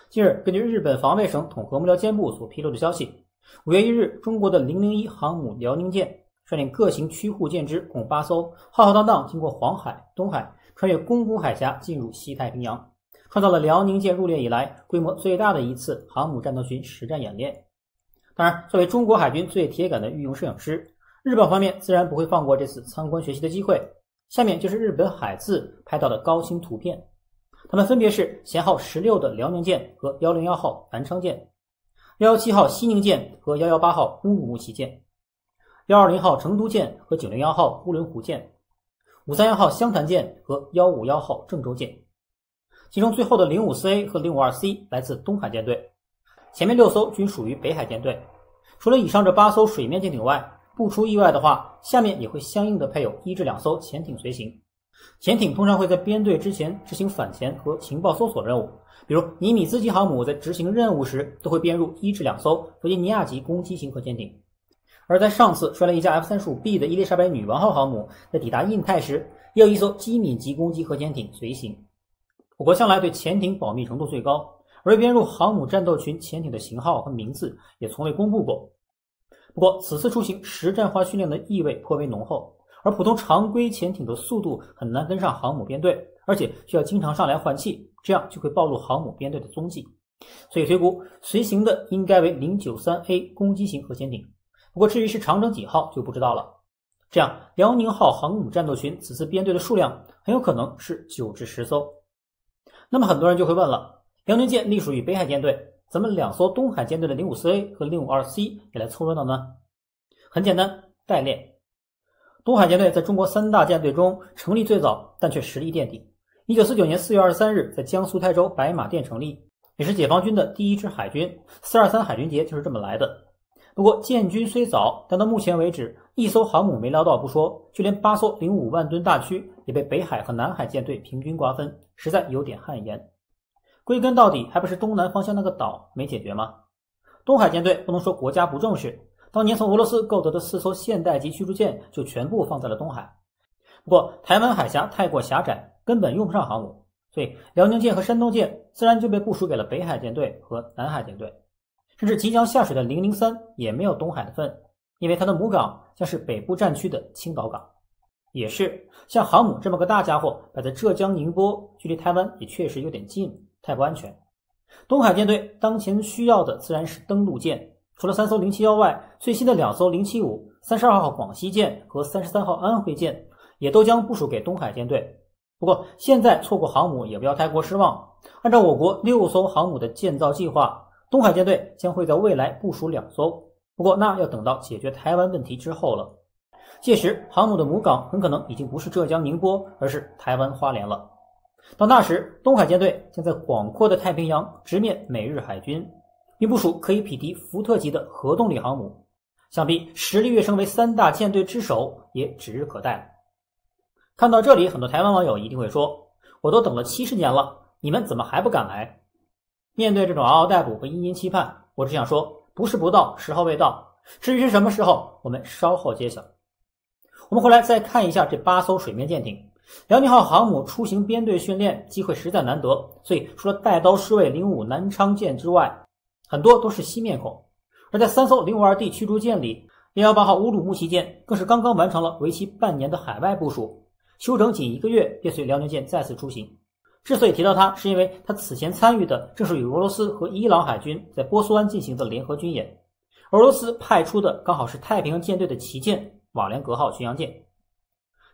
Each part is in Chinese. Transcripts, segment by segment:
近日，根据日本防卫省统合幕僚监部所披露的消息，5月1日，中国的001航母辽宁舰率领各型驱护舰只共8艘，浩浩荡荡经过黄海、东海，穿越宫古海峡进入西太平洋，创造了辽宁舰入列以来规模最大的一次航母战斗群实战演练。当然，作为中国海军最铁杆的御用摄影师，日本方面自然不会放过这次参观学习的机会。下面就是日本海自拍到的高清图片，它们分别是舷号16的辽宁舰和101号南昌舰，117号西宁舰和118号乌鲁木齐舰，120号成都舰和901号乌伦湖舰，531号湘潭舰和151号郑州舰。其中最后的054A 和052C 来自东海舰队，前面6艘均属于北海舰队。除了以上这8艘水面舰艇外，不出意外的话，下面也会相应的配有1至2艘潜艇随行。潜艇通常会在编队之前执行反潜和情报搜索任务，比如尼米兹级航母在执行任务时都会编入1至2艘弗吉尼亚级攻击型核潜艇。而在上次摔了一架 F-35B 的伊丽莎白女王号航母在抵达印太时，也有一艘机敏级攻击核潜艇随行。我国向来对潜艇保密程度最高，而编入航母战斗群潜艇的型号和名字也从未公布过。不过此次出行实战化训练的意味颇为浓厚，而普通常规潜艇的速度很难跟上航母编队，而且需要经常上来换气，这样就会暴露航母编队的踪迹。所以推估随行的应该为093A 攻击型核潜艇，不过至于是长征几号就不知道了。这样辽宁号航母战斗群此次编队的数量很有可能是9至10艘。那么很多人就会问了，辽宁舰隶属于北海舰队，怎么2艘东海舰队的054A 和052C 也来凑热闹呢？很简单，代练。东海舰队在中国3大舰队中成立最早，但却实力垫底。1949年4月23日在江苏泰州白马店成立，也是解放军的第一支海军，423海军节就是这么来的。不过建军虽早，但到目前为止1艘航母没捞到不说，就连8艘05万吨大驱也被北海和南海舰队平均瓜分，实在有点汗颜。归根到底还不是东南方向那个岛没解决吗？东海舰队不能说国家不重视，当年从俄罗斯购得的4艘现代级驱逐舰就全部放在了东海。不过台湾海峡太过狭窄，根本用不上航母，所以辽宁舰和山东舰自然就被部署给了北海舰队和南海舰队。甚至即将下水的003也没有东海的份，因为它的母港将是北部战区的青岛港。也是，像航母这么个大家伙摆在浙江宁波，距离台湾也确实有点近，太不安全。东海舰队当前需要的自然是登陆舰，除了3艘071外，最新的2艘075、32号广西舰和33号安徽舰也都将部署给东海舰队。不过现在错过航母也不要太过失望，按照我国6艘航母的建造计划，东海舰队将会在未来部署2艘，不过那要等到解决台湾问题之后了。届时航母的母港很可能已经不是浙江宁波，而是台湾花莲了。到那时，东海舰队将在广阔的太平洋直面美日海军，并部署可以匹敌福特级的核动力航母，想必实力跃升为3大舰队之首也指日可待。看到这里，很多台湾网友一定会说，我都等了70年了，你们怎么还不敢来？面对这种嗷嗷待哺和殷殷期盼，我只想说，不是不到，时候未到。至于是什么时候，我们稍后揭晓。我们回来再看一下这8艘水面舰艇。辽宁号航母出行编队训练机会实在难得，所以除了带刀侍卫05南昌舰之外，很多都是新面孔。而在3艘052D 驱逐舰里，118号乌鲁木齐舰更是刚刚完成了为期半年的海外部署，休整仅1个月便随辽宁舰再次出行。之所以提到它，是因为它此前参与的正是与俄罗斯和伊朗海军在波斯湾进行的联合军演，俄罗斯派出的刚好是太平洋舰队的旗舰瓦良格号巡洋舰。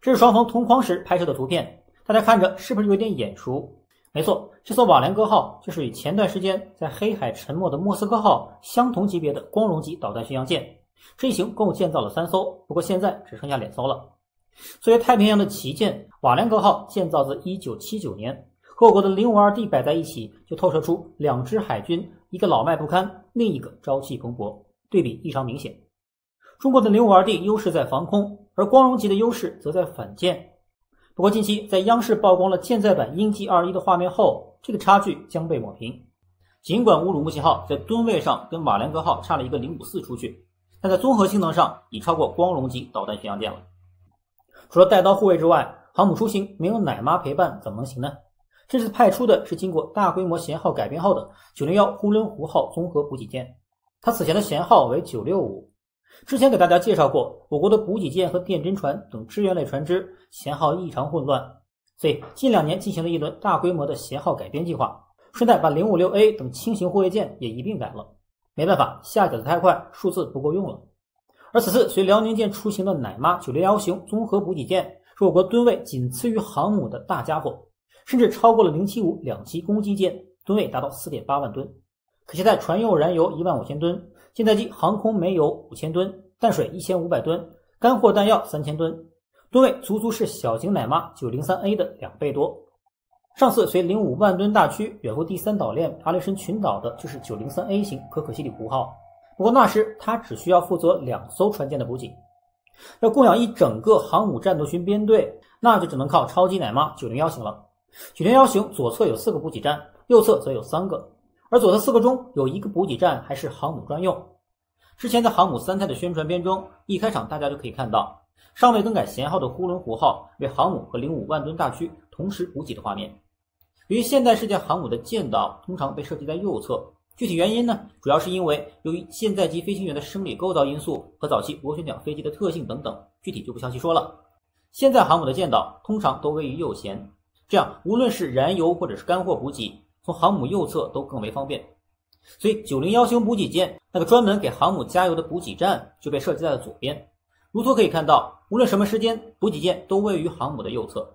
这是双方同框时拍摄的图片，大家看着是不是有点眼熟？没错，这艘瓦良格号就是与前段时间在黑海沉没的莫斯科号相同级别的光荣级导弹巡洋舰。这一行共建造了3艘，不过现在只剩下2艘了。作为太平洋的旗舰，瓦良格号建造自1979年，和我国的052D 摆在一起，就透射出2支海军，一个老迈不堪，另一个朝气蓬勃，对比异常明显。中国的052D 优势在防空，而光荣级的优势则在反舰。不过近期在央视曝光了舰载版鹰击21的画面后，这个差距将被抹平。尽管乌鲁木齐号在吨位上跟瓦良格号差了一个054出去，但在综合性能上已超过光荣级导弹巡洋舰了。除了带刀护卫之外，航母出行没有奶妈陪伴怎么能行呢？这次派出的是经过大规模舷号改编后的901呼伦湖号综合补给舰，它此前的舷号为965。之前给大家介绍过，我国的补给舰和电侦船等支援类船只舷号异常混乱，所以近2年进行了一轮大规模的舷号改编计划，顺带把056A 等轻型护卫舰也一并改了。没办法，下饺子太快，数字不够用了。而此次随辽宁舰出行的乃妈901型综合补给舰是我国吨位仅次于航母的大家伙，甚至超过了075两栖攻击舰，吨位达到 4.8 万吨，可携带船用燃油15000吨，舰载机航空煤油5000吨，淡水1500吨，干货弹药3000吨，吨位足足是小型乃妈 903A 的2倍多。上次随05万吨大驱远赴第3岛链阿雷申群岛的就是 903A 型可可西里湖号，不过那时它只需要负责2艘船舰的补给，要供养一整个航母战斗群编队，那就只能靠超级乃妈901型了。901型左侧有4个补给站，右侧则有3个，而左侧4个中有1个补给站还是航母专用。之前在航母3态的宣传片中，一开场大家就可以看到尚未更改舷号的呼伦湖号为航母和05万吨大驱同时补给的画面。由于现代世界航母的舰岛通常被设计在右侧，具体原因呢，主要是因为由于舰载机飞行员的生理构造因素和早期螺旋桨飞机的特性等等，具体就不详细说了。现在航母的舰岛通常都位于右舷，这样无论是燃油或者是干货补给，从航母右侧都更为方便。所以901型补给舰那个专门给航母加油的补给站就被设计在了左边。如图可以看到，无论什么时间，补给舰都位于航母的右侧。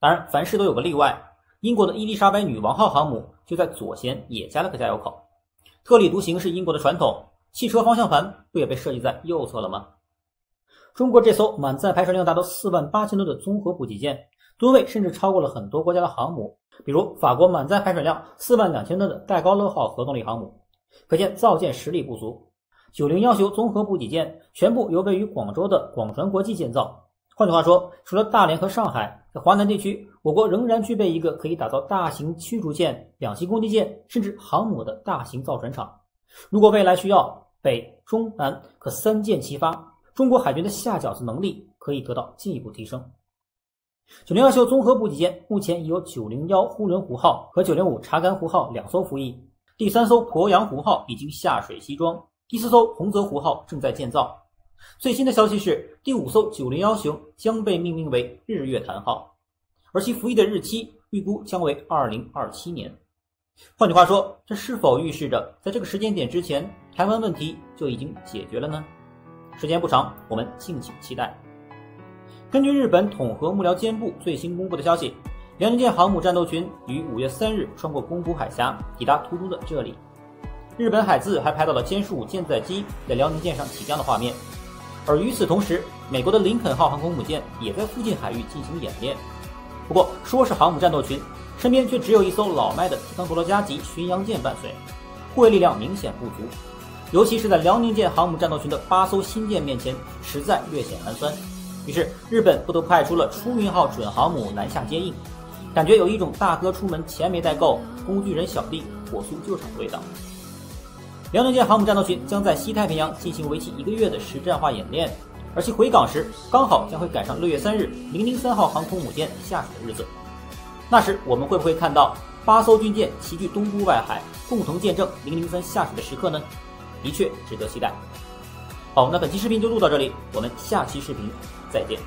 当然，凡事都有个例外，英国的伊丽莎白女王号航母就在左舷也加了个加油口。特立独行是英国的传统，汽车方向盘不也被设计在右侧了吗？中国这艘满载排水量达到48000吨的综合补给舰，吨位甚至超过了很多国家的航母，比如法国满载排水量42000吨的戴高乐号核动力航母，可见造舰实力不足。901型综合补给舰全部由位于广州的广船国际建造。换句话说，除了大连和上海，在华南地区，我国仍然具备一个可以打造大型驱逐舰、两栖攻击舰甚至航母的大型造船厂。如果未来需要，北、中、南可3舰齐发，中国海军的下饺子能力可以得到进一步提升。901型综合补给舰目前已有901呼伦湖号和905查干湖号2艘服役，第3艘鄱阳湖号已经下水西装，第4艘洪泽湖号正在建造。最新的消息是，第5艘901型将被命名为日月潭号，而其服役的日期预估将为2027年。换句话说，这是否预示着在这个时间点之前，台湾问题就已经解决了呢？时间不长，我们敬请期待。根据日本统合幕僚监部最新公布的消息，辽宁舰航母战斗群于5月3日穿过宫古海峡，抵达图都的这里。日本海自还拍到了歼15舰载机在辽宁舰上起降的画面。而与此同时，美国的林肯号航空母舰也在附近海域进行演练。不过说是航母战斗群，身边却只有一艘老迈的提康多罗加级巡洋舰伴随，护卫力量明显不足，尤其是在辽宁舰航母战斗群的8艘新舰面前，实在略显寒酸。于是日本不得不派出了出云号准航母南下接应，感觉有一种大哥出门钱没带够，工具人小弟火速救场的味道。辽宁舰航母战斗群将在西太平洋进行为期1个月的实战化演练，而其回港时刚好将会赶上6月3日003号航空母舰下水的日子。那时我们会不会看到8艘军舰齐聚东部外海，共同见证003下水的时刻呢？的确值得期待。好，那本期视频就录到这里，我们下期视频再见。